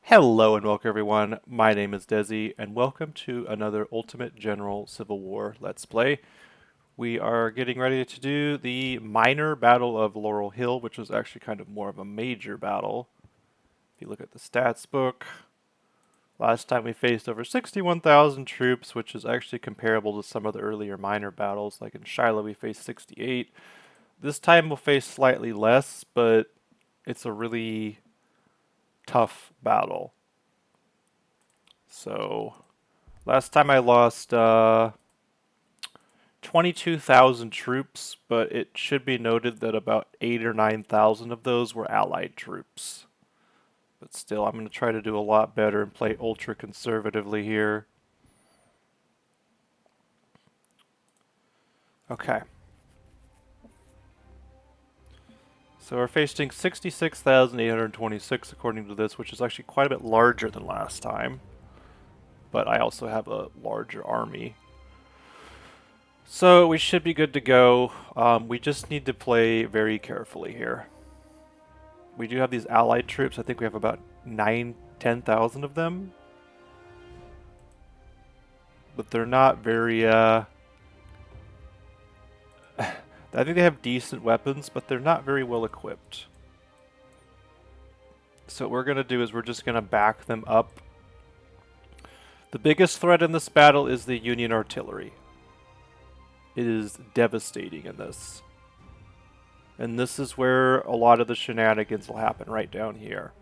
Hello and welcome everyone, my name is Desi and welcome to another Ultimate General Civil War Let's Play. We are getting ready to do the minor battle of Laurel Hill, which was actually kind of more of a major battle. If you look at the stats book, last time we faced over 61,000 troops, which is actually comparable to some of the earlier minor battles, like in Shiloh we faced 68. This time we'll face slightly less, but it's a really tough battle. So last time I lost 22,000 troops, but it should be noted that about 8 or 9,000 of those were Allied troops. But still, I'm going to try to do a lot better and play ultra conservatively here. Okay. So we're facing 66,826 according to this, which is actually quite a bit larger than last time. But I also have a larger army. So we should be good to go. We just need to play very carefully here. We do have these allied troops. I think we have about 10,000 of them. But they're not very, I think they have decent weapons, but they're not very well equipped. So what we're going to do is we're just going to back them up. The biggest threat in this battle is the Union artillery. It is devastating in this. And this is where a lot of the shenanigans will happen, right down here.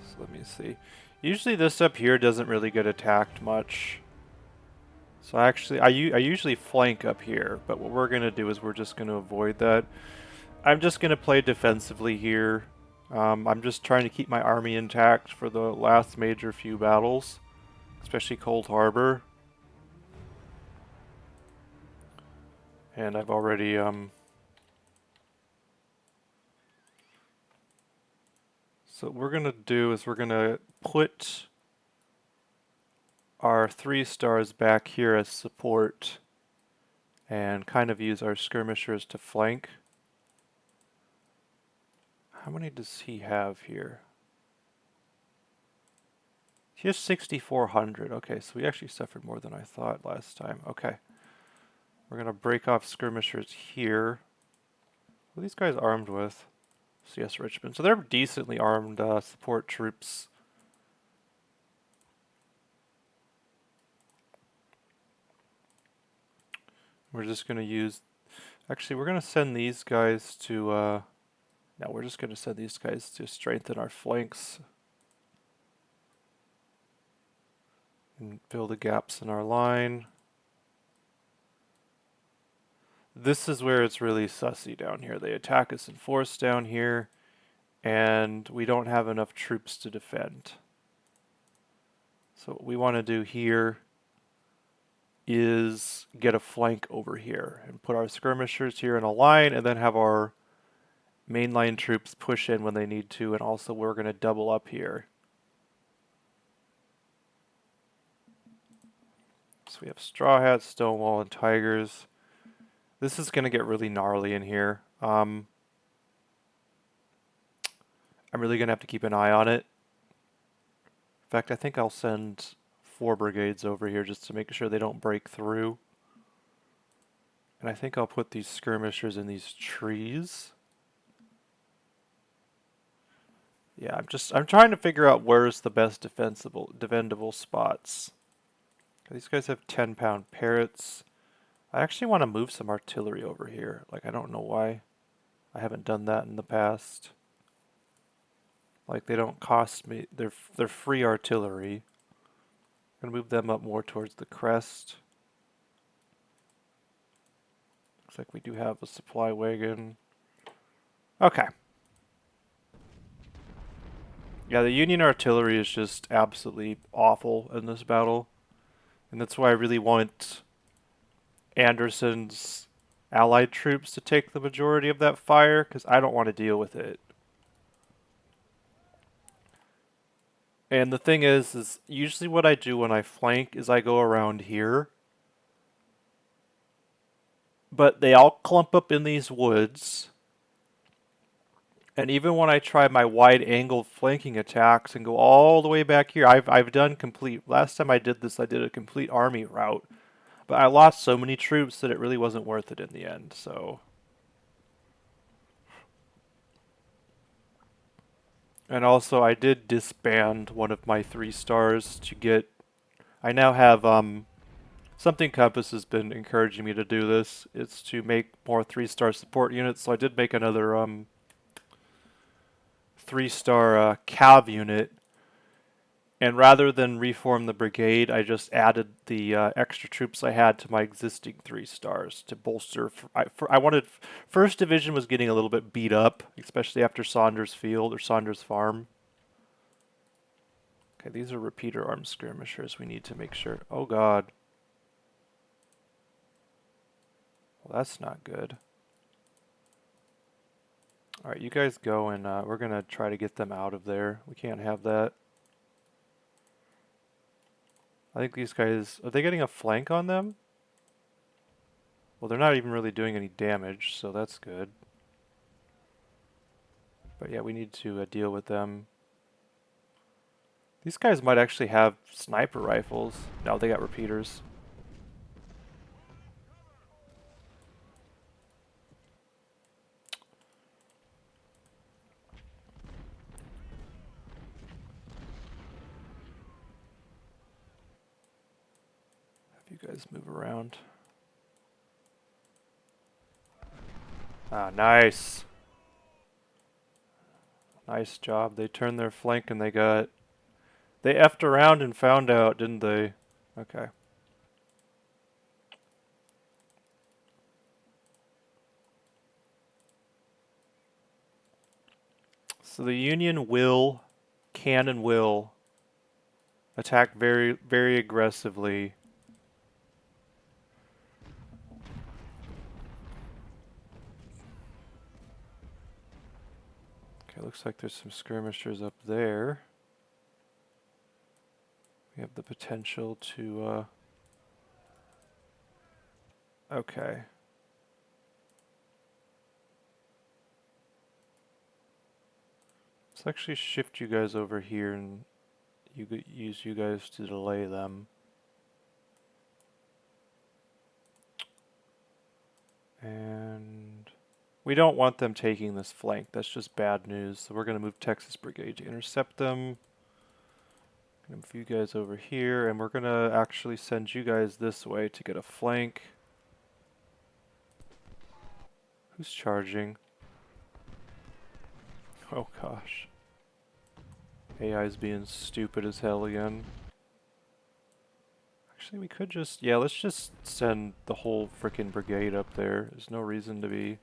So let me see. Usually this up here doesn't really get attacked much. So actually, I usually flank up here, but what we're going to do is we're just going to avoid that. I'm just going to play defensively here. I'm just trying to keep my army intact for the last major few battles, especially Cold Harbor. And I've already, so what we're going to do is we're going to put our 3 stars back here as support and kind of use our skirmishers to flank. How many does he have here? He has 6,400. Okay, so we actually suffered more than I thought last time. Okay. We're going to break off skirmishers here. What are these guys armed with? CS Richmond. So they're decently armed support troops. We're just going to use... Actually, we're going to send these guys to... No, we're just going to send these guys to strengthen our flanks. And fill the gaps in our line. This is where it's really sussy down here. They attack us in force down here, and we don't have enough troops to defend. So what we want to do here is get a flank over here and put our skirmishers here in a line and then have our mainline troops push in when they need to, and also we're going to double up here. So we have Straw Hats, Stonewall, and Tigers. This is going to get really gnarly in here. I'm really going to have to keep an eye on it. In fact, I think I'll send 4 brigades over here just to make sure they don't break through. And I think I'll put these skirmishers in these trees. Yeah, I'm trying to figure out where's the best defendable spots. These guys have 10-pound parrots. I actually want to move some artillery over here. Like, I don't know why I haven't done that in the past. Like, they don't cost me, they're free artillery. I'm gonna move them up more towards the crest. Looks like we do have a supply wagon. Okay. Yeah, the Union artillery is just absolutely awful in this battle. And that's why I really want Anderson's allied troops to take the majority of that fire, because I don't want to deal with it. And the thing is usually what I do when I flank is I go around here. But they all clump up in these woods. And even when I try my wide angle flanking attacks and go all the way back here, I've done complete. Last time I did this, I did a complete army route. But I lost so many troops that it really wasn't worth it in the end, so. And also, I did disband one of my 3 stars to get. I now have something Compass has been encouraging me to do this. It's to make more 3-star support units. So I did make another 3-star cav unit. And rather than reform the brigade, I just added the extra troops I had to my existing 3 stars to bolster. I wanted. First Division was getting a little bit beat up, especially after Saunders Field or Saunders Farm. Okay, these are repeater armed skirmishers. We need to make sure. Oh God. Well, that's not good. All right, you guys go, and we're gonna try to get them out of there. We can't have that. I think these guys, are they getting a flank on them? Well, they're not even really doing any damage, so that's good. But yeah, we need to deal with them. These guys might actually have sniper rifles. No, they got repeaters. Have you guys move around. Ah, nice. Nice job. They turned their flank and they effed around and found out, didn't they? Okay. So the Union can and will attack very, very aggressively. Okay, looks like there's some skirmishers up there. We have the potential to, okay. Let's actually shift you guys over here and use you guys to delay them. And we don't want them taking this flank. That's just bad news. So we're going to move Texas Brigade to intercept them. Move you guys over here, and we're going to actually send you guys this way to get a flank. Who's charging? Oh gosh. AI's being stupid as hell again. Actually, we could just, yeah, let's just send the whole frickin' brigade up there. There's no reason to be.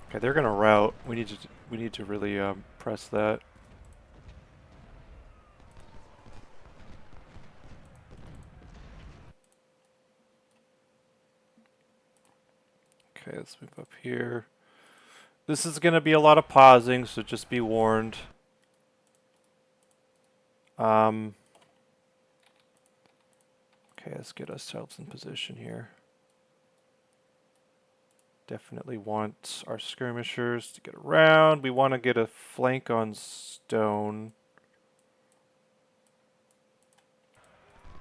Okay, they're gonna rout. We need to really press that. Okay, let's move up here. This is gonna be a lot of pausing, so just be warned. Okay, let's get ourselves in position here. Definitely want our skirmishers to get around. We want to get a flank on Stone.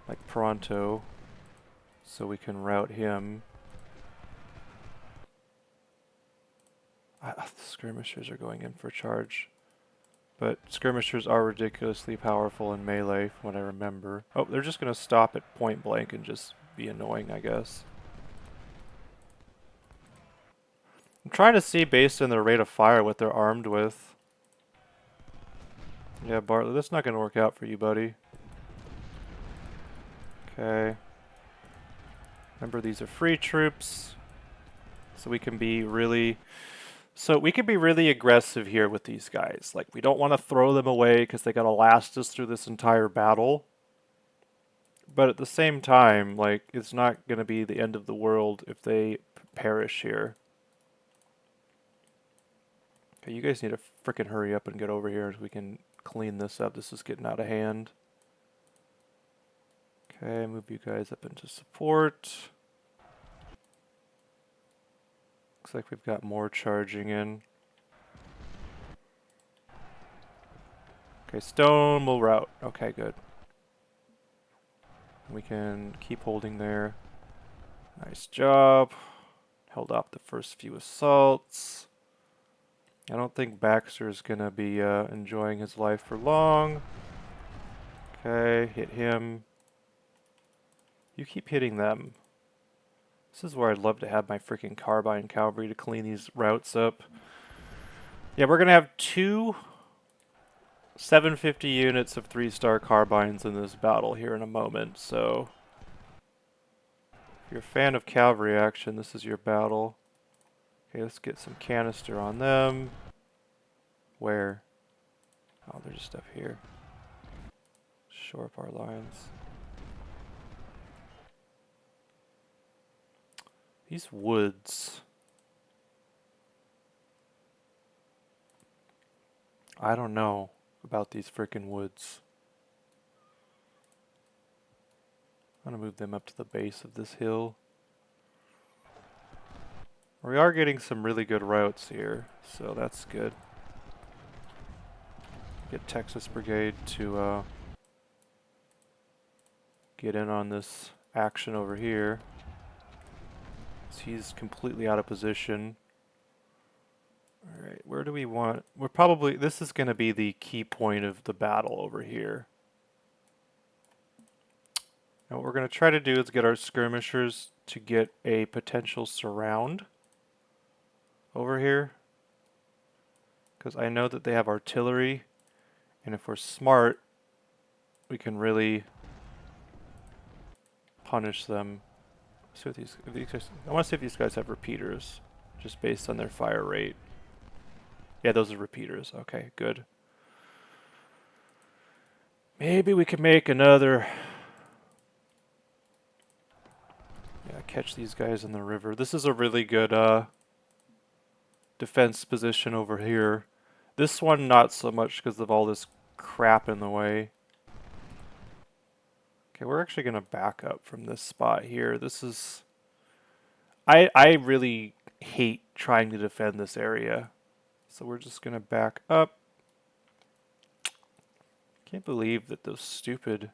Like Pronto. So we can rout him. The skirmishers are going in for charge. But skirmishers are ridiculously powerful in melee, from what I remember. Oh, they're just going to stop at point blank and just be annoying, I guess. I'm trying to see, based on their rate of fire, what they're armed with. Yeah, Bartlett, that's not going to work out for you, buddy. Okay. Remember, these are free troops. So we can be really... So we can be really aggressive here with these guys. Like, we don't want to throw them away because they got to last us through this entire battle. But at the same time, like, it's not going to be the end of the world if they perish here. Okay, you guys need to frickin' hurry up and get over here so we can clean this up. This is getting out of hand. Okay, move you guys up into support. Looks like we've got more charging in. Okay, stone will rout. Okay, good. We can keep holding there. Nice job. Held off the first few assaults. I don't think Baxter's gonna be enjoying his life for long. Okay, hit him. You keep hitting them. This is where I'd love to have my freaking carbine cavalry to clean these routes up. Yeah, we're gonna have two 750 units of 3-star carbines in this battle here in a moment, so if you're a fan of cavalry action, this is your battle. Okay, let's get some canister on them. Where? Oh, they're just up here. Shore up our lines. These woods. I don't know about these frickin' woods. I'm gonna move them up to the base of this hill. We are getting some really good routes here, so that's good. Get Texas Brigade to get in on this action over here. He's completely out of position. Alright, where do we want... We're probably... This is going to be the key point of the battle over here. And what we're going to try to do is get our skirmishers to get a potential surround over here. Because I know that they have artillery, and if we're smart, we can really punish them. So if these guys, I want to see if these guys have repeaters, just based on their fire rate. Yeah, those are repeaters. Okay, good. Maybe we could make another... Yeah, catch these guys in the river. This is a really good defense position over here. This one, not so much because of all this crap in the way. Okay, we're actually going to back up from this spot here. This is... I really hate trying to defend this area. So we're just going to back up. Can't believe that those stupid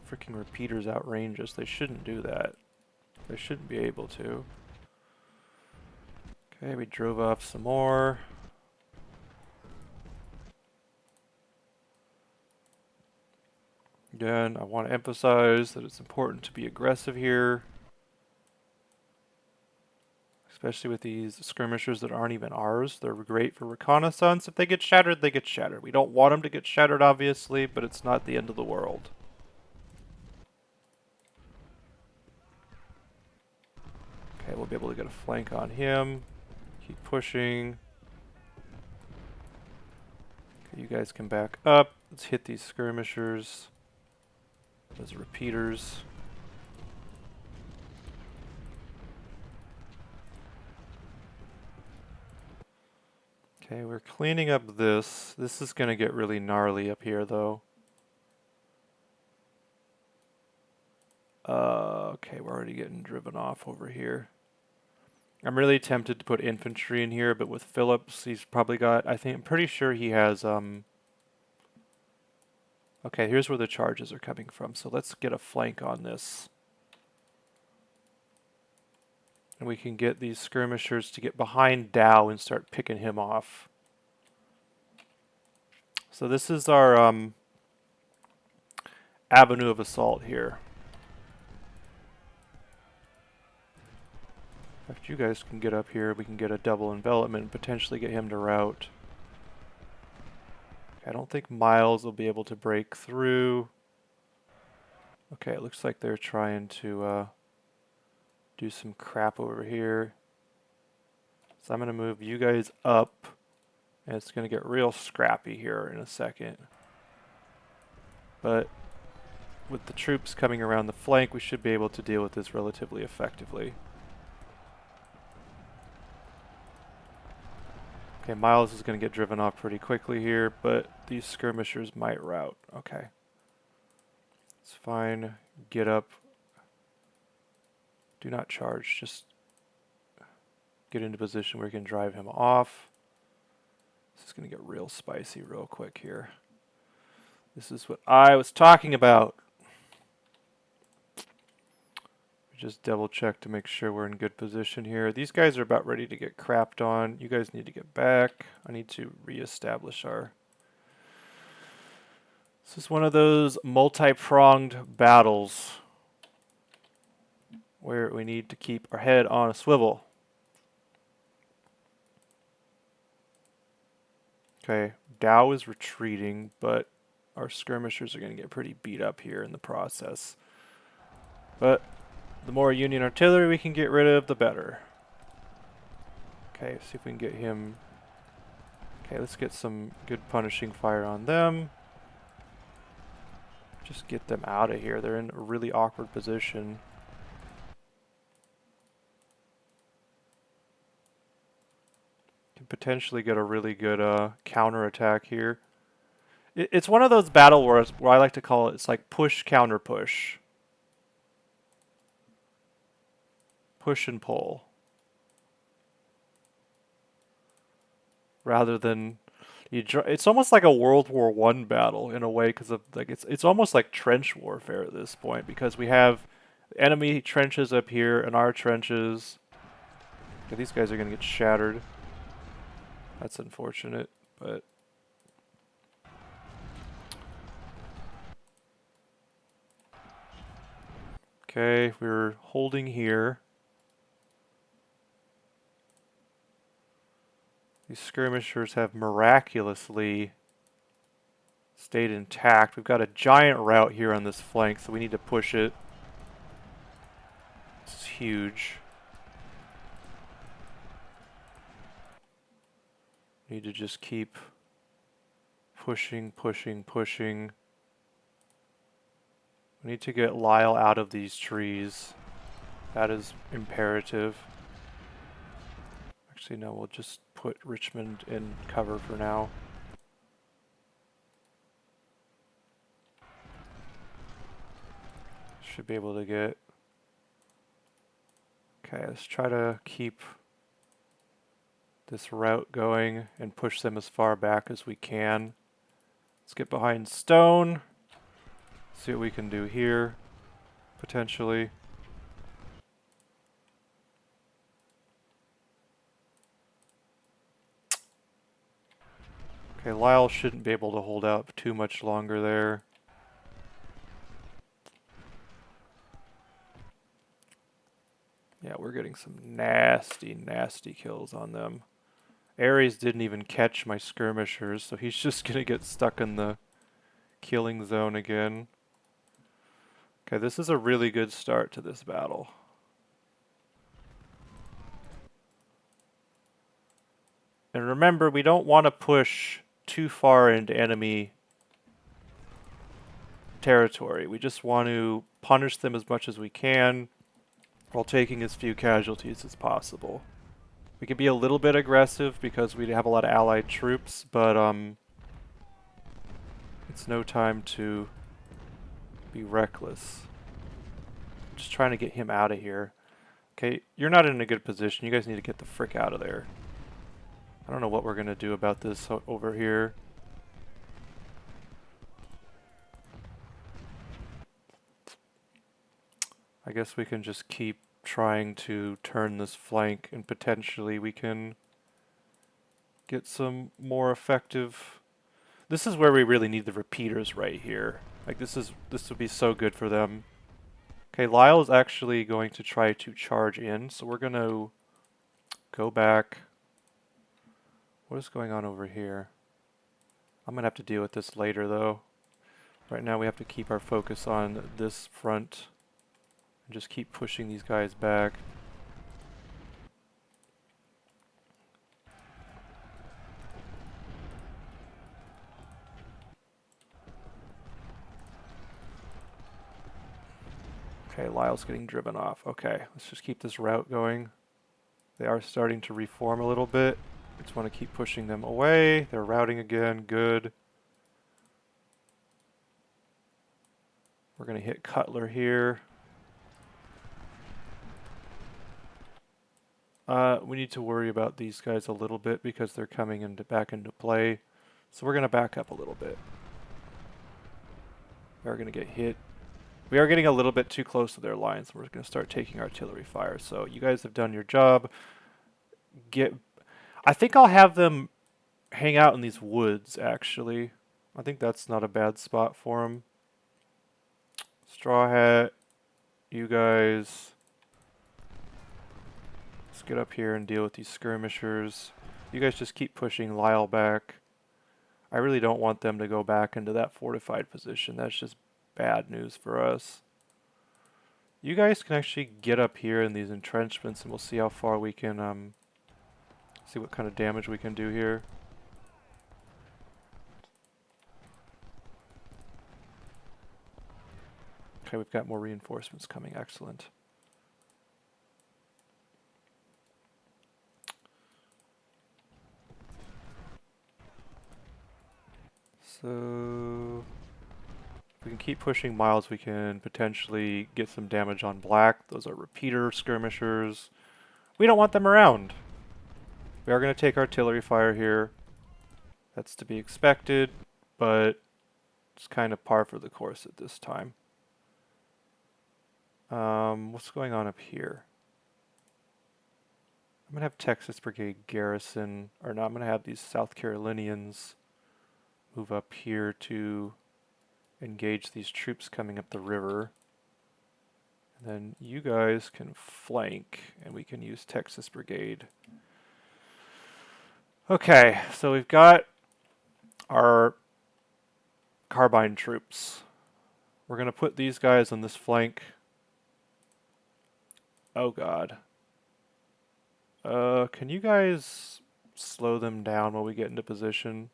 freaking repeaters outrange us. They shouldn't do that. They shouldn't be able to. Okay, we drove off some more. Again, I want to emphasize that it's important to be aggressive here. Especially with these skirmishers that aren't even ours. They're great for reconnaissance. If they get shattered, they get shattered. We don't want them to get shattered, obviously, but it's not the end of the world. Okay, we'll be able to get a flank on him. Keep pushing. Okay, you guys can back up. Let's hit these skirmishers. Those are repeaters. Okay, we're cleaning up this. This is going to get really gnarly up here, though. Okay, we're already getting driven off over here. I'm really tempted to put infantry in here, but with Phillips, he's probably got... I'm pretty sure he has... Okay, here's where the charges are coming from, so let's get a flank on this. And we can get these skirmishers to get behind Dow and start picking him off. So this is our avenue of assault here. If you guys can get up here, we can get a double envelopment and potentially get him to rout. I don't think Miles will be able to break through. Okay, it looks like they're trying to do some crap over here. So I'm going to move you guys up, and it's going to get real scrappy here in a second. But with the troops coming around the flank, we should be able to deal with this relatively effectively. Okay, Miles is going to get driven off pretty quickly here, but these skirmishers might rout. Okay. It's fine. Get up. Do not charge. Just get into position where you can drive him off. This is going to get real spicy real quick here. This is what I was talking about. Just double check to make sure we're in good position here. These guys are about ready to get crapped on. You guys need to get back. I need to reestablish our... This is one of those multi-pronged battles where we need to keep our head on a swivel. Okay, Dow is retreating, but our skirmishers are going to get pretty beat up here in the process. But the more Union artillery we can get rid of, the better. Okay, see if we can get him... Okay, let's get some good punishing fire on them. Just get them out of here. They're in a really awkward position. Can potentially get a really good counterattack here. It's one of those battle wars where I like to call it, it's like push, counter push. Push and pull. Rather than... it's almost like a World War I battle in a way, because of like it's almost like trench warfare at this point, because we have enemy trenches up here and our trenches. Okay, these guys are gonna get shattered. That's unfortunate, but okay, we're holding here. These skirmishers have miraculously stayed intact. We've got a giant rout here on this flank, so we need to push it. This is huge. Need to just keep pushing, pushing, pushing. We need to get Lyle out of these trees. That is imperative. Actually, no, we'll just put Richmond in cover for now. Should be able to get... Okay, let's try to keep this route going and push them as far back as we can. Let's get behind stone. See what we can do here, potentially. Okay, Lyle shouldn't be able to hold out too much longer there. Yeah, we're getting some nasty, nasty kills on them. Ares didn't even catch my skirmishers, so he's just gonna get stuck in the killing zone again. Okay, this is a really good start to this battle. And remember, we don't want to push too far into enemy territory. We just want to punish them as much as we can while taking as few casualties as possible. We can be a little bit aggressive because we have a lot of allied troops, but it's no time to be reckless. Just trying to get him out of here. Okay, you're not in a good position. You guys need to get the frick out of there. I don't know what we're going to do about this over here. I guess we can just keep trying to turn this flank, and potentially we can get some more effective... This is where we really need the repeaters right here. Like this would be so good for them. Okay, Lyle is actually going to try to charge in, so we're going to go back. What is going on over here? I'm going to have to deal with this later though. Right now we have to keep our focus on this front and just keep pushing these guys back. Okay, Lyle's getting driven off. Okay, let's just keep this route going. They are starting to reform a little bit. I just want to keep pushing them away. They're routing again. Good. We're going to hit Cutler here. We need to worry about these guys a little bit because they're coming back into play. So we're going to back up a little bit. We are going to get hit. We are getting a little bit too close to their lines. We're going to start taking artillery fire. So you guys have done your job. I think I'll have them hang out in these woods, actually. I think that's not a bad spot for them. Straw Hat, you guys, let's get up here and deal with these skirmishers. You guys just keep pushing Lyle back. I really don't want them to go back into that fortified position. That's just bad news for us. You guys can actually get up here in these entrenchments and we'll see how far we can, see what kind of damage we can do here. Okay, we've got more reinforcements coming. Excellent. So if we can keep pushing miles, we can potentially get some damage on black. Those are repeater skirmishers. We don't want them around. We are going to take artillery fire here. That's to be expected, but it's kind of par for the course at this time. What's going on up here? I'm going to have Texas Brigade garrison, or no, I'm going to have these South Carolinians move up here to engage these troops coming up the river. And then you guys can flank, and we can use Texas Brigade. Okay, so we've got our carbine troops. We're going to put these guys on this flank. Oh god. Can you guys slow them down while we get into position?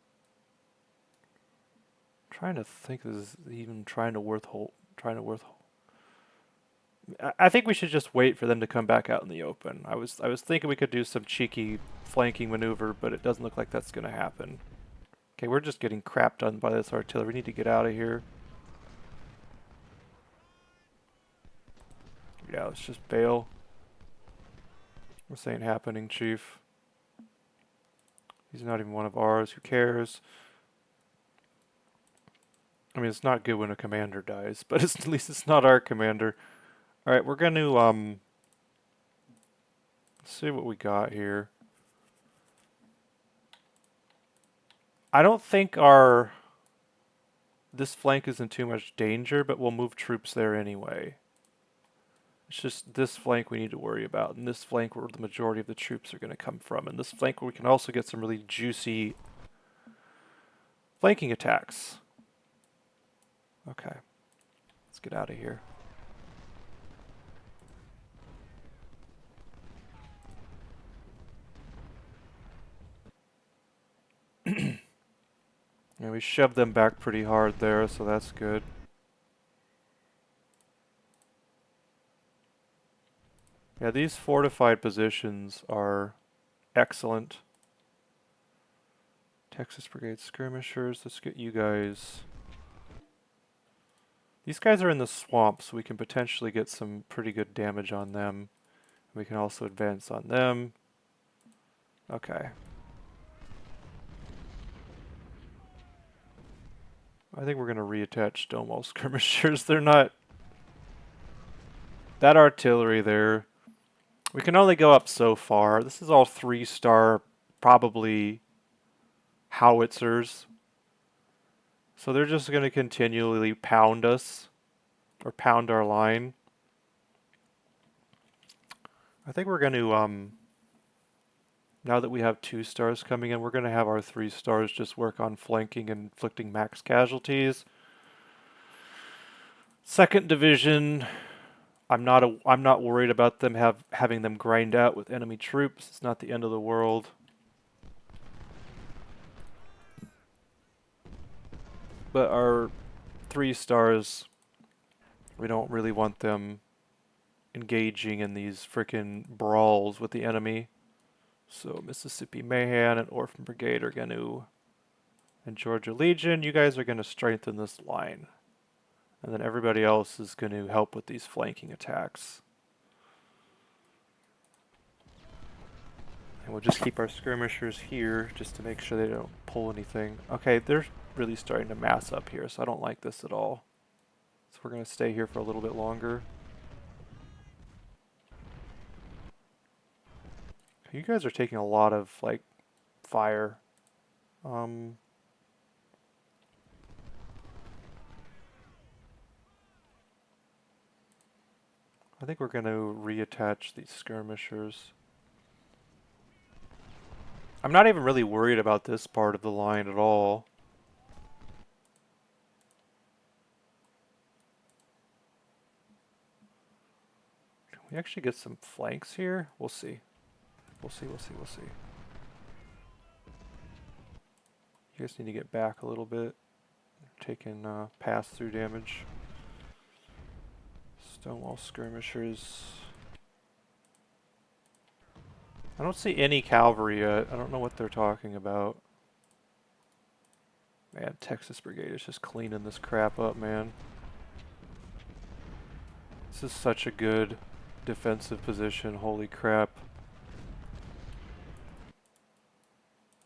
I'm trying to think this is even trying to worth. I think we should just wait for them to come back out in the open. I was thinking we could do some cheeky flanking maneuver, but it doesn't look like that's going to happen. Okay, we're just getting crap done by this artillery. We need to get out of here. Yeah, let's just bail. This ain't happening, Chief. He's not even one of ours. Who cares? I mean, it's not good when a commander dies, but at least it's not our commander. Alright, we're going to, let's see what we got here. I don't think this flank is in too much danger, but we'll move troops there anyway. It's just this flank we need to worry about, and this flank where the majority of the troops are going to come from, and this flank where we can also get some really juicy flanking attacks. Okay, let's get out of here. And we shoved them back pretty hard there, so that's good. Yeah, these fortified positions are excellent. Texas Brigade skirmishers, let's get you guys. These guys are in the swamp, so we can potentially get some pretty good damage on them. We can also advance on them. Okay. I think we're going to reattach Stonewall skirmishers. They're not... That artillery there... We can only go up so far. This is all 3-star, probably howitzers. So they're just going to continually pound us, or pound our line. I think we're going to, now that we have 2 stars coming in, we're going to have our 3 stars just work on flanking and inflicting max casualties. 2nd Division, I'm not worried about them having them grind out with enemy troops. It's not the end of the world. But our 3 stars, we don't really want them engaging in these frickin' brawls with the enemy. So Mississippi Mayhan and Orphan Brigade are going to, and Georgia Legion, you guys are going to strengthen this line. And then everybody else is going to help with these flanking attacks. And we'll just keep our skirmishers here just to make sure they don't pull anything. Okay, they're really starting to mass up here, so I don't like this at all. So we're going to stay here for a little bit longer. You guys are taking a lot of, like, fire. I think we're going to reattach these skirmishers. I'm not even really worried about this part of the line at all. Can we actually get some flanks here? We'll see. We'll see. You guys need to get back a little bit. Taking pass-through damage. Stonewall skirmishers. I don't see any cavalry yet. I don't know what they're talking about. Man, Texas Brigade is just cleaning this crap up, man. This is such a good defensive position. Holy crap.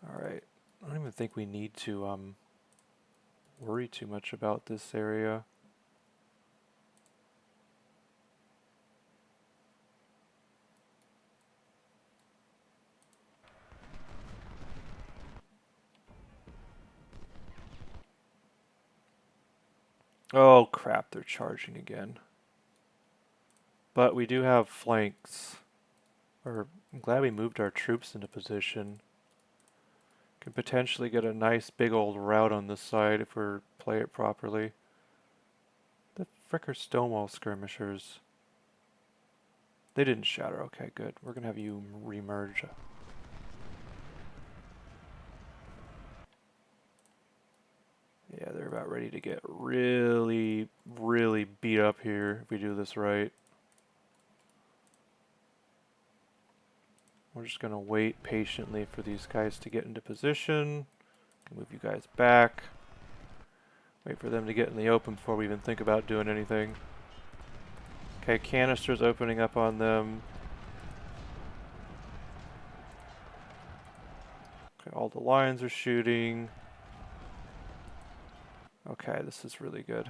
Alright. I don't even think we need to worry too much about this area. Oh crap, they're charging again. But we do have flanks. I'm glad we moved our troops into position. Could potentially get a nice big old rout on this side if we play it properly. The frick are Stonewall skirmishers. They didn't shatter. Okay, good. We're gonna have you remerge. Yeah, they're about ready to get really, really beat up here if we do this right. We're just gonna wait patiently for these guys to get into position. Move you guys back. Wait for them to get in the open before we even think about doing anything. Okay, canisters opening up on them. Okay, all the lines are shooting. Okay, this is really good.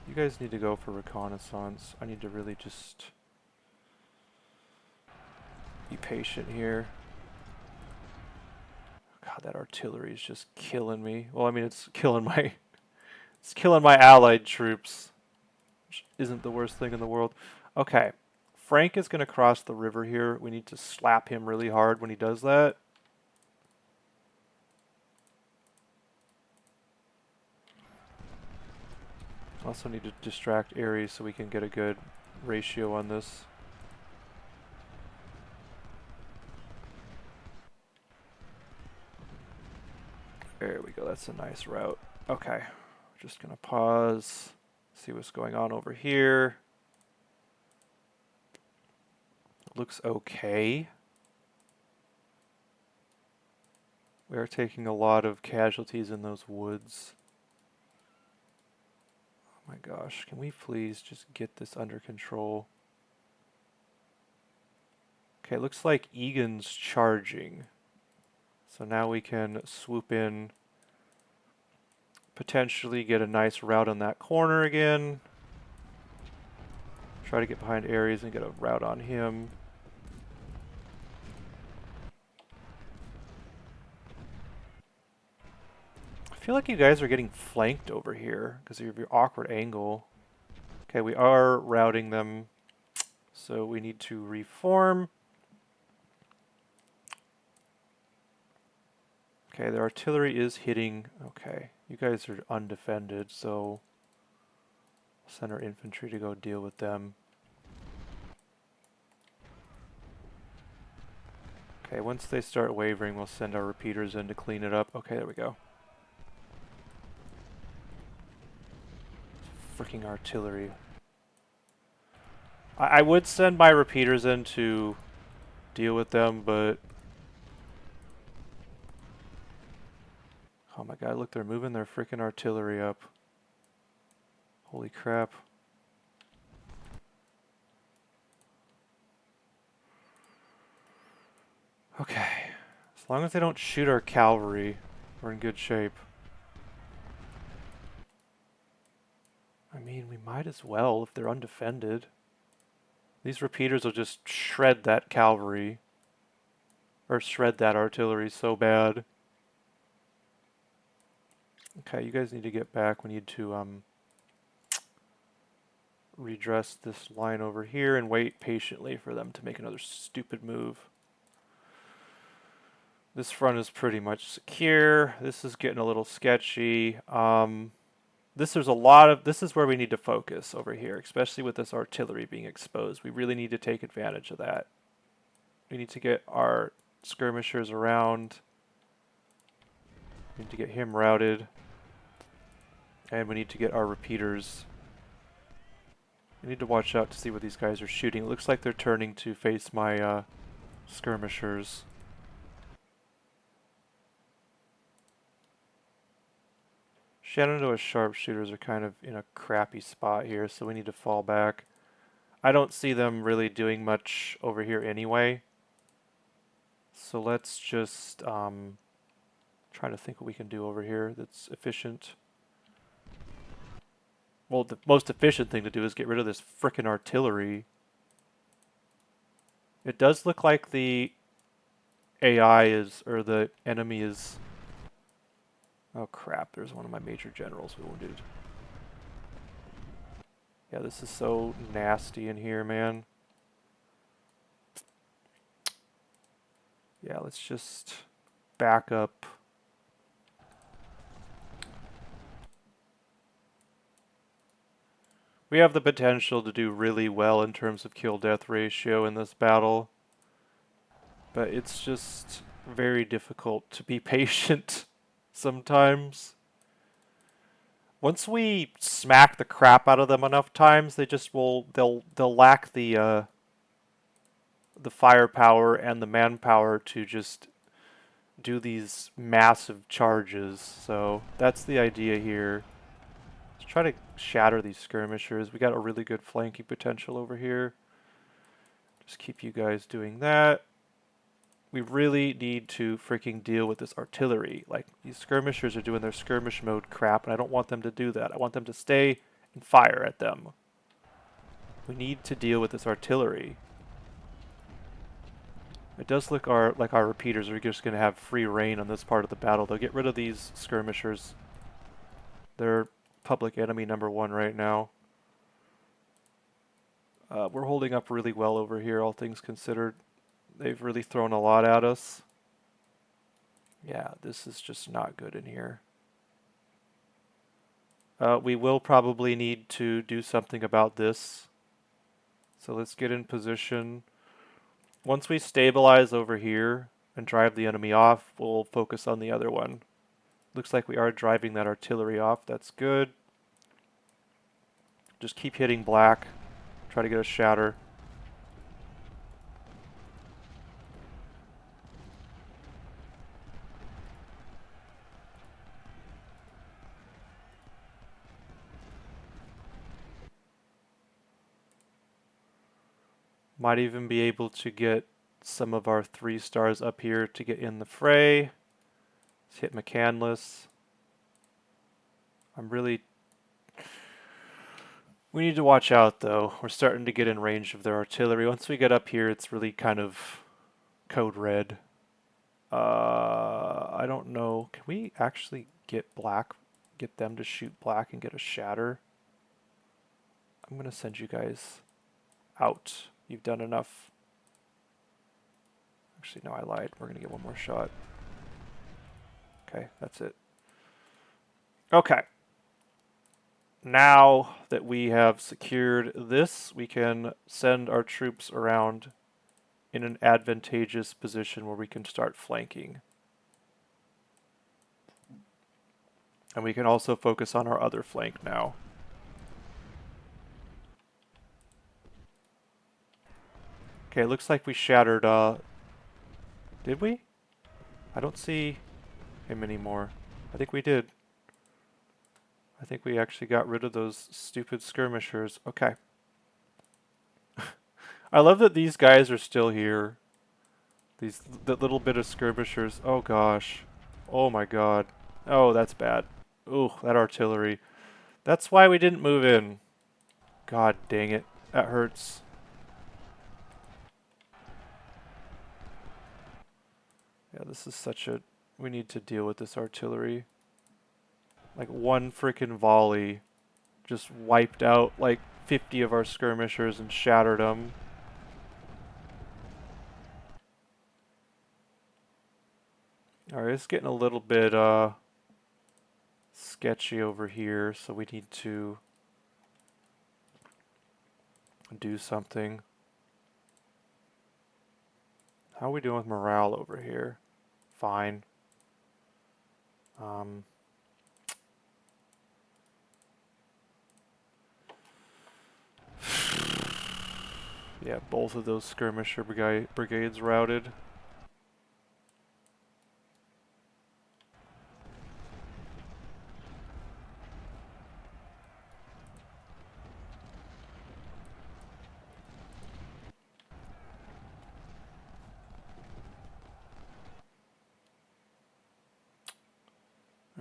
You guys need to go for reconnaissance. I need to really just be patient here. God, that artillery is just killing me. Well, I mean, it's killing my allied troops, which isn't the worst thing in the world. Okay, Frank is going to cross the river here. We need to slap him really hard when he does that. Also need to distract Ares so we can get a good ratio on this. There we go, that's a nice route. Okay, just gonna pause, see what's going on over here. Looks okay. We are taking a lot of casualties in those woods. Oh my gosh, can we please just get this under control? Okay, looks like Egan's charging. So now we can swoop in, potentially get a nice route on that corner again. Try to get behind Ares and get a route on him. I feel like you guys are getting flanked over here because of your awkward angle. Okay, we are routing them, so we need to reform. Okay, the artillery is hitting. Okay, you guys are undefended, so I'll send our infantry to go deal with them. Okay, once they start wavering, we'll send our repeaters in to clean it up. Okay, there we go. Freaking artillery. I would send my repeaters in to deal with them, but... Oh my god, look, they're moving their freaking artillery up. Holy crap. Okay. As long as they don't shoot our cavalry, we're in good shape. I mean, we might as well if they're undefended. These repeaters will just shred that cavalry. Or shred that artillery so bad. Okay, you guys need to get back. We need to redress this line over here and wait patiently for them to make another stupid move. This front is pretty much secure. This is getting a little sketchy. This is where we need to focus over here, especially with this artillery being exposed. We really need to take advantage of that. We need to get our skirmishers around. We need to get him routed. And we need to get our repeaters. We need to watch out to see what these guys are shooting. It looks like they're turning to face my skirmishers. Shenandoah sharpshooters are kind of in a crappy spot here, so we need to fall back. I don't see them really doing much over here anyway. So let's just try to think what we can do over here that's efficient. Well, the most efficient thing to do is get rid of this frickin' artillery. It does look like the AI is, or the enemy is... Oh crap, there's one of my major generals wounded. Yeah, this is so nasty in here, man. Yeah, let's just back up. We have the potential to do really well in terms of kill-death ratio in this battle. But it's just very difficult to be patient sometimes. Once we smack the crap out of them enough times, they'll lack the firepower and the manpower to just do these massive charges. So that's the idea here. Let's try to shatter these skirmishers. We got a really good flanking potential over here. Just keep you guys doing that. We really need to freaking deal with this artillery. Like, these skirmishers are doing their skirmish mode crap, and I don't want them to do that. I want them to stay and fire at them. We need to deal with this artillery. It does look like our repeaters are just going to have free reign on this part of the battle. They'll get rid of these skirmishers. They're public enemy #1 right now. We're holding up really well over here, all things considered. They've really thrown a lot at us. Yeah, this is just not good in here. We will probably need to do something about this. So let's get in position. Once we stabilize over here and drive the enemy off, we'll focus on the other one. Looks like we are driving that artillery off. That's good. Just keep hitting black. Try to get a shatter. Might even be able to get some of our 3 stars up here to get in the fray. Let's hit McCandless. We need to watch out though. We're starting to get in range of their artillery. Once we get up here, it's really kind of code red. I don't know. Can we actually get them to shoot black and get a shatter? I'm going to send you guys out. You've done enough. Actually, no, I lied. We're going to get one more shot. Okay, that's it. Okay. Now that we have secured this, we can send our troops around in an advantageous position where we can start flanking. And we can also focus on our other flank now. Okay, it looks like we shattered, did we? I don't see him anymore. I think we did. I think we actually got rid of those stupid skirmishers. Okay. I love that these guys are still here. That little bit of skirmishers. Oh gosh. Oh my god. Oh, that's bad. Ooh, that artillery. That's why we didn't move in. God dang it. That hurts. Yeah, this is such a... We need to deal with this artillery. Like one frickin' volley just wiped out like 50 of our skirmishers and shattered them. Alright, it's getting a little bit sketchy over here, so we need to do something. How are we doing with morale over here? Fine. Yeah, both of those skirmisher brigades routed.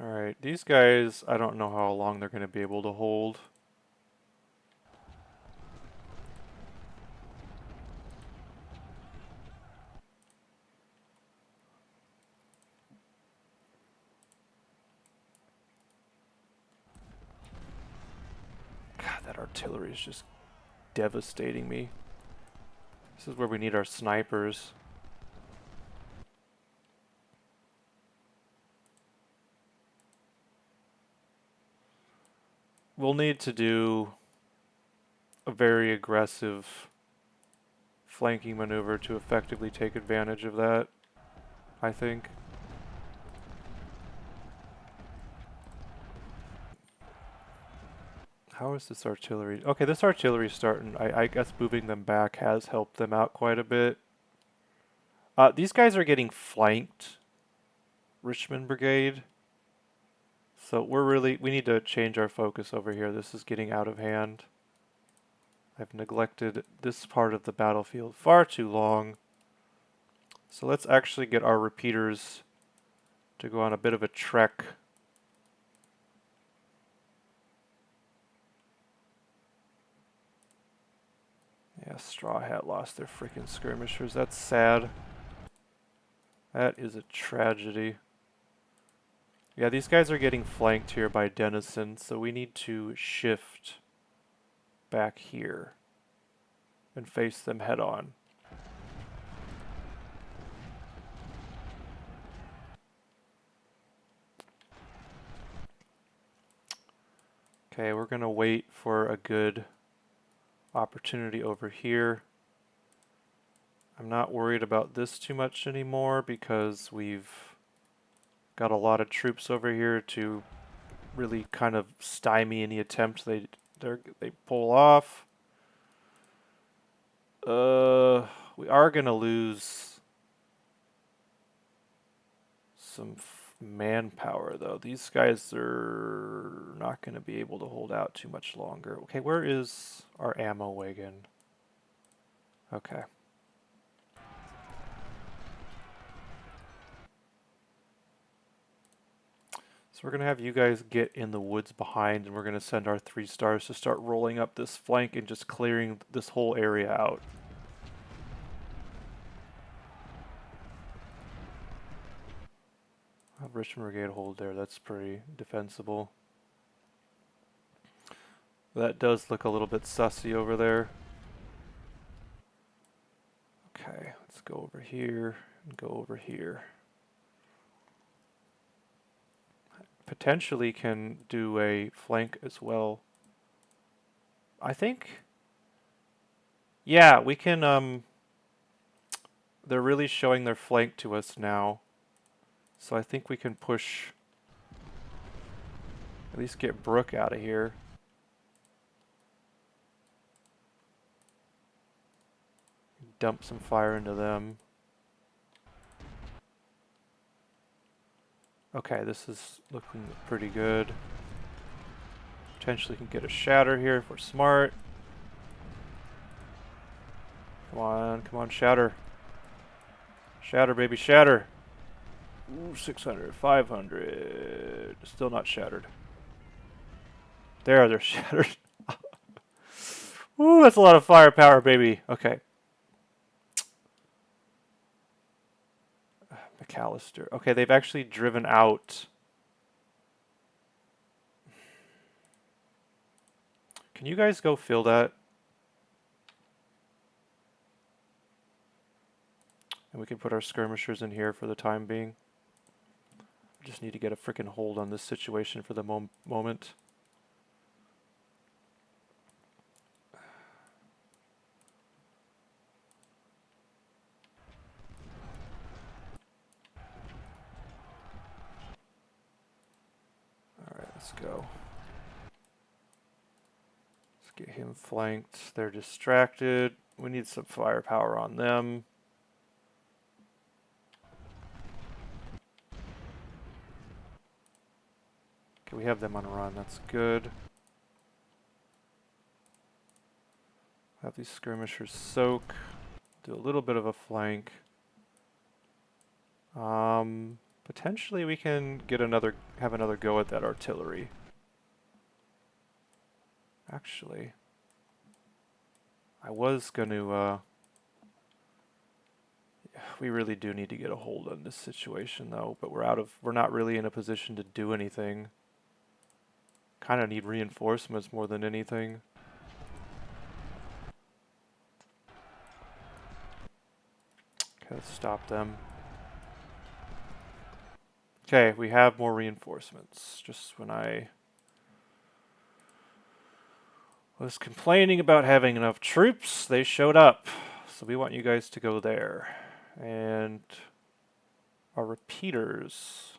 Alright, these guys, I don't know how long they're going to be able to hold. God, that artillery is just devastating me. This is where we need our snipers. We'll need to do a very aggressive flanking maneuver to effectively take advantage of that, I think. How is this artillery? Okay, this artillery's starting. I guess moving them back has helped them out quite a bit. These guys are getting flanked. Richmond Brigade. So we need to change our focus over here. This is getting out of hand. I've neglected this part of the battlefield far too long. So let's actually get our repeaters to go on a bit of a trek. Yeah, Straw Hat lost their freaking skirmishers. That's sad. That is a tragedy. Yeah, these guys are getting flanked here by Denison, so we need to shift back here and face them head on. Okay, we're gonna wait for a good opportunity over here. I'm not worried about this too much anymore because we've got a lot of troops over here to really kind of stymie any attempt they pull off. We are gonna lose some manpower though. These guys are not gonna be able to hold out too much longer. Okay, where is our ammo wagon? Okay. So we're going to have you guys get in the woods behind, and we're going to send our 3 stars to start rolling up this flank and just clearing this whole area out. Richmond Brigade hold there, that's pretty defensible. That does look a little bit sussy over there. Okay, let's go over here and go over here. Potentially can do a flank as well. I think, yeah, we can, they're really showing their flank to us now. So I think we can push, at least get Brooke out of here. Dump some fire into them. Okay, this is looking pretty good. Potentially can get a shatter here if we're smart. Come on, shatter. Shatter, baby, shatter. Ooh, 600, 500. Still not shattered. There, they're shattered. Ooh, that's a lot of firepower, baby. Okay. McAllister. Okay, they've actually driven out. Can you guys go fill that? And we can put our skirmishers in here for the time being. We just need to get a freaking hold on this situation for the moment. Alright, let's go. Let's get him flanked. They're distracted. We need some firepower on them. Okay, we have them on a run. That's good. Have these skirmishers soak. Do a little bit of a flank. Potentially we can get have another go at that artillery. Actually, I was gonna, we really do need to get a hold on this situation though, but we're not really in a position to do anything. Kinda need reinforcements more than anything. Okay, let's stop them. Okay, we have more reinforcements. Just when I was complaining about having enough troops, they showed up. So we want you guys to go there. And our repeaters,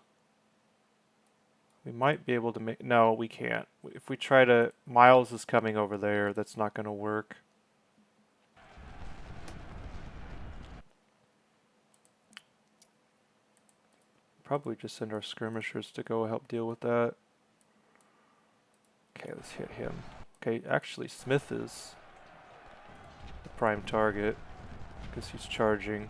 we might be able to make, no, we can't. If we try to, Miles is coming over there, that's not going to work. Probably just send our skirmishers to go help deal with that. Okay, let's hit him. Okay, actually Smith is the prime target because he's charging.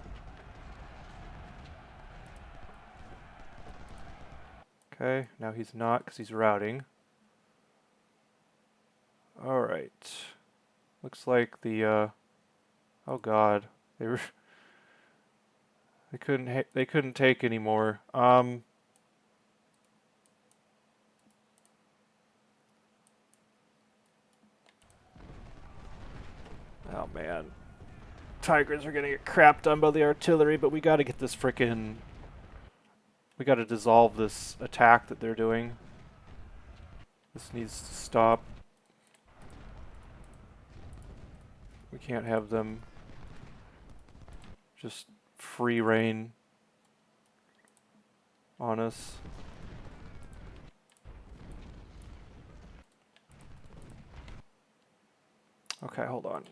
Okay, now he's not because he's routing. Alright. Looks like the, oh god. They couldn't take anymore. Oh man. Tigers are gonna get crap done by the artillery, but we gotta get this frickin'... We gotta dissolve this attack that they're doing. This needs to stop. We can't have them just free reign on us. Okay, hold on.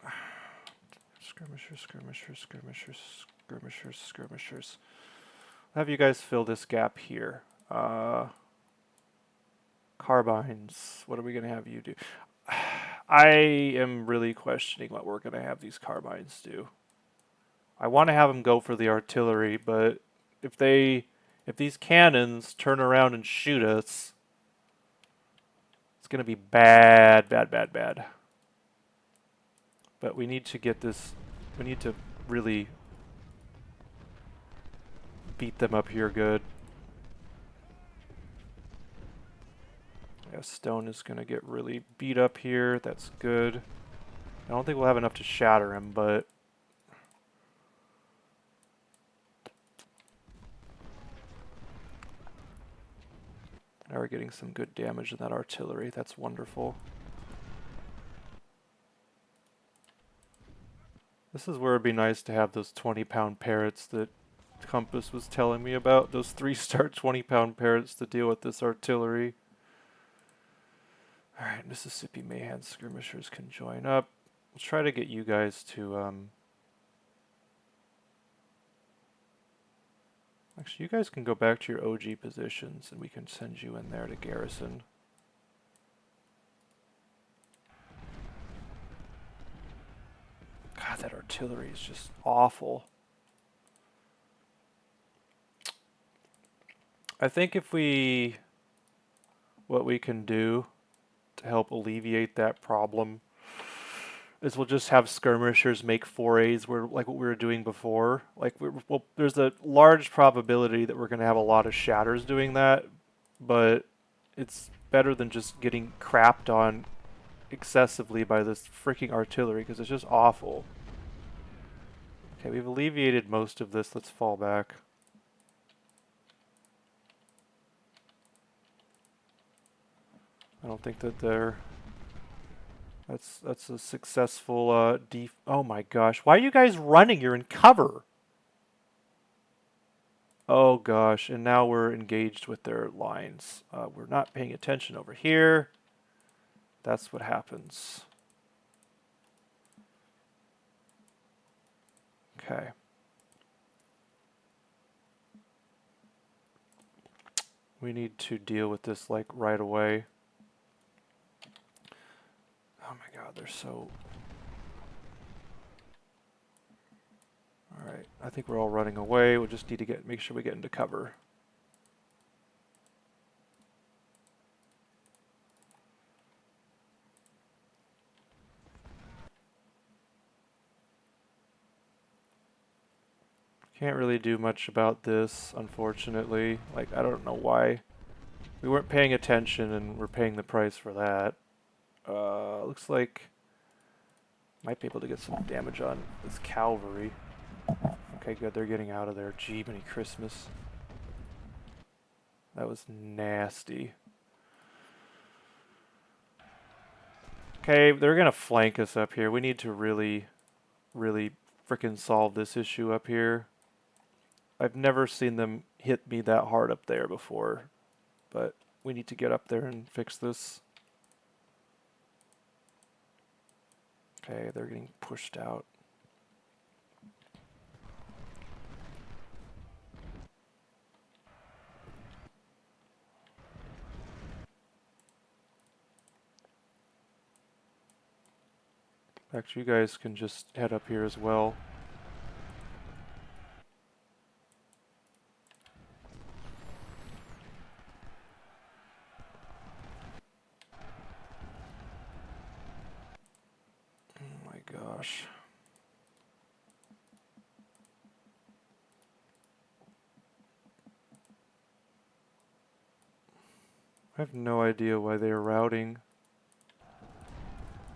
Skirmishers, skirmishers, skirmishers, skirmishers, skirmishers. I'll have you guys fill this gap here. Carbines. What are we going to have you do? I am really questioning what we're going to have these carbines do. I want to have them go for the artillery, but if these cannons turn around and shoot us, it's going to be bad, bad, bad, bad. But we need to get this, we need to really beat them up here good. Yeah, Stone is going to get really beat up here. That's good. I don't think we'll have enough to shatter him, but... Now we're getting some good damage in that artillery. That's wonderful. This is where it'd be nice to have those 20-pound parrots that Compass was telling me about. Those 3-star 20-pound parrots to deal with this artillery. Alright, Mississippi Mayhem skirmishers can join up. We'll try to get you guys to, actually, you guys can go back to your OG positions and we can send you in there to garrison. God, that artillery is just awful. I think what we can do to help alleviate that problem is we'll just have skirmishers make forays where, like what we were doing before. Like, well, there's a large probability that we're going to have a lot of shatters doing that, but it's better than just getting crapped on excessively by this freaking artillery because it's just awful. Okay, we've alleviated most of this. Let's fall back. I don't think that they're... That's a successful oh my gosh. Why are you guys running? You're in cover. Oh gosh, and now we're engaged with their lines. We're not paying attention over here. That's what happens. Okay. We need to deal with this like right away. Oh my god, they're so... Alright, I think we're all running away. We'll just need to make sure we get into cover. Can't really do much about this, unfortunately. Like, I don't know why. We weren't paying attention and we're paying the price for that. Looks like might be able to get some damage on this cavalry. Okay, good, they're getting out of there. Gee, many Christmas. That was nasty. Okay, they're gonna flank us up here. We need to really, really frickin' solve this issue up here. I've never seen them hit me that hard up there before, but we need to get up there and fix this. Okay, they're getting pushed out. Actually, you guys can just head up here as well. Oh my gosh. I have no idea why they are routing.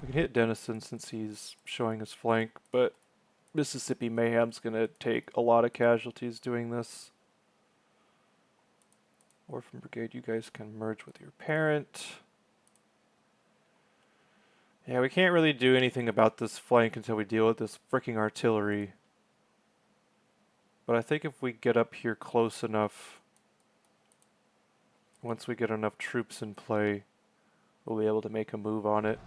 We can hit Denison since he's showing his flank, but Mississippi Mayhem's gonna take a lot of casualties doing this. Orphan Brigade, you guys can merge with your parent. Yeah, we can't really do anything about this flank until we deal with this freaking artillery. But I think if we get up here close enough, once we get enough troops in play, we'll be able to make a move on it.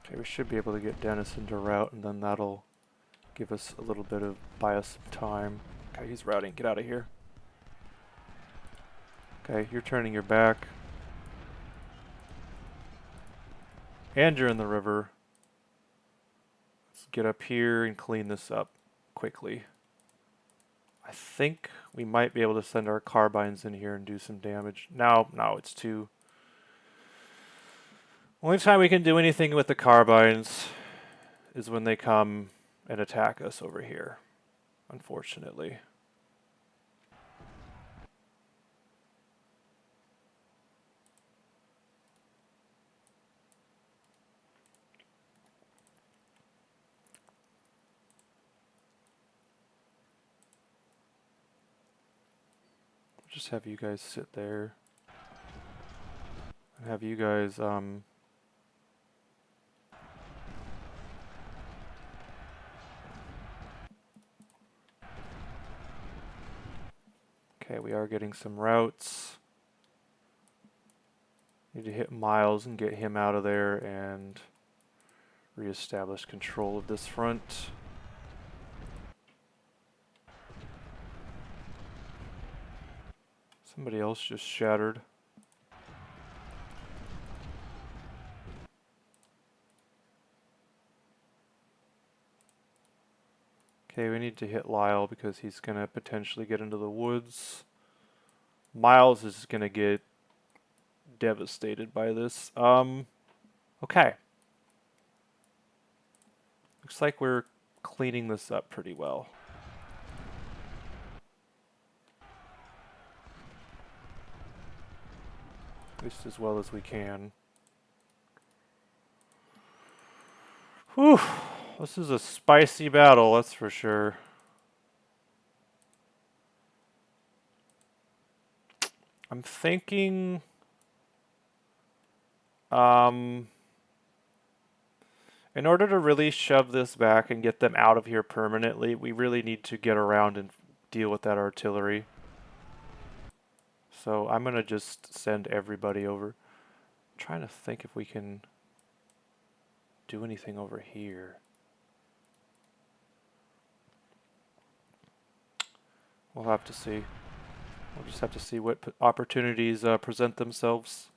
Okay, we should be able to get Denison to route, and then that'll give us a little bit of, buy us some time. Okay, he's routing. Get out of here. Okay, you're turning your back. And you're in the river. Let's get up here and clean this up quickly. I think we might be able to send our carbines in here and do some damage. No, it's too... Only time we can do anything with the carbines is when they come and attack us over here, unfortunately. Just have you guys sit there. And have you guys, okay, we are getting some routes. Need to hit Miles and get him out of there and reestablish control of this front. Somebody else just shattered. Okay, we need to hit Lyle because he's going to potentially get into the woods. Miles is going to get devastated by this. Okay. Looks like we're cleaning this up pretty well. At least as well as we can. Whew. This is a spicy battle, that's for sure. I'm thinking... in order to really shove this back and get them out of here permanently, we really need to get around and deal with that artillery. So I'm going to just send everybody over. I'm trying to think if we can do anything over here. We'll have to see. We'll just have to see what opportunities present themselves.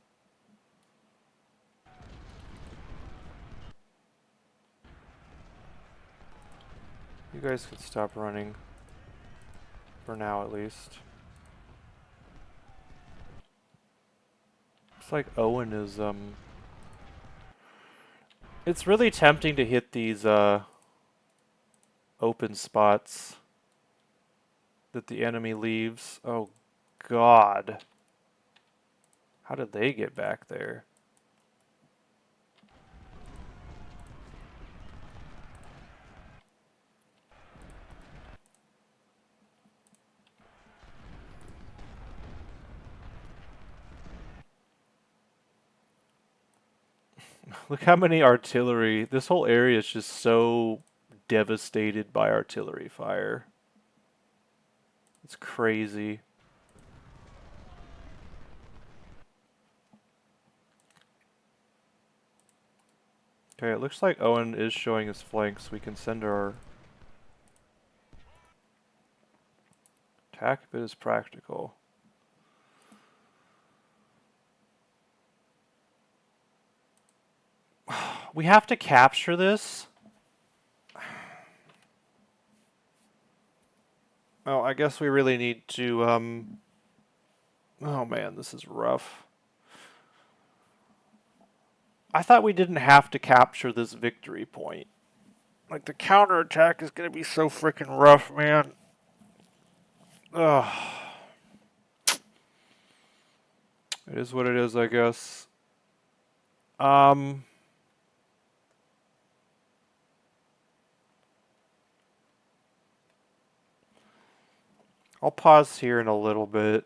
You guys can stop running. For now, at least. Looks like Owen is, It's really tempting to hit these, open spots that the enemy leaves. Oh, God. How did they get back there? Look how many artillery. This whole area is just so devastated by artillery fire. It's crazy. Okay, it looks like Owen is showing his flanks. We can send our attack if it is practical. We have to capture this. Oh, I guess we really need to, oh man, this is rough. I thought we didn't have to capture this victory point. Like, the counterattack is going to be so freaking rough, man. Ugh. It is what it is, I guess. I'll pause here in a little bit.